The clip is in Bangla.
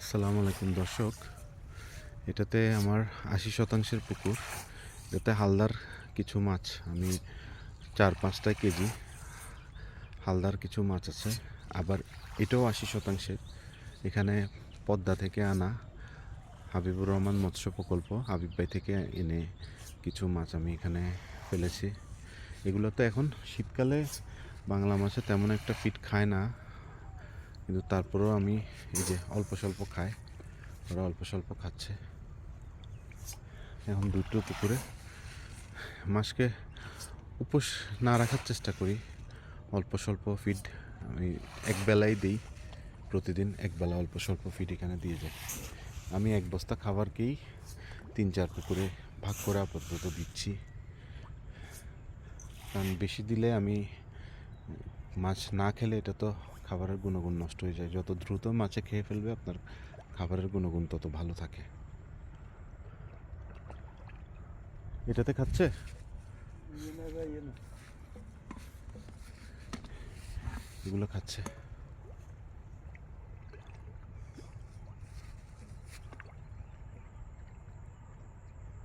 আসসালামু আলাইকুম দর্শক, এটাতে আমার 80% পুকুর। এটাতে হালদার কিছু মাছ, আমি 4-5টা কেজি হালদার কিছু মাছ আছে। আবার এটাও 80%। এখানে পদ্মা থেকে আনা হাবিবুর রহমান মৎস্য প্রকল্প, হাবিব ভাই থেকে এনে কিছু মাছ আমি এখানে ফেলেছি। এগুলো তো এখন শীতকালে বাংলা মাছে তেমন একটা ফিট খায় না, কিন্তু তারপরেও আমি এই যে অল্প স্বল্প খাই, ওরা অল্প স্বল্প খাচ্ছে। এখন দুটো পুকুরে মাছকে উপোস না রাখার চেষ্টা করি, অল্প স্বল্প ফিড আমি একবেলাই দিই, প্রতিদিন একবেলা অল্প স্বল্প ফিড এখানে দিয়ে যাই। আমি এক বস্তা খাবারকেই 3-4 পুকুরে ভাগ করে আপাতত দিচ্ছি, কারণ বেশি দিলে আমি মাছ না খেলে এটা তো খাবারের গুণগুণ নষ্ট হয়ে যায়। যত দ্রুত মাছে খেয়ে ফেলবে আপনার খাবারের গুণগুণ তত ভালো থাকে। এটাতে খাচ্ছে, এগুলো খাচ্ছে।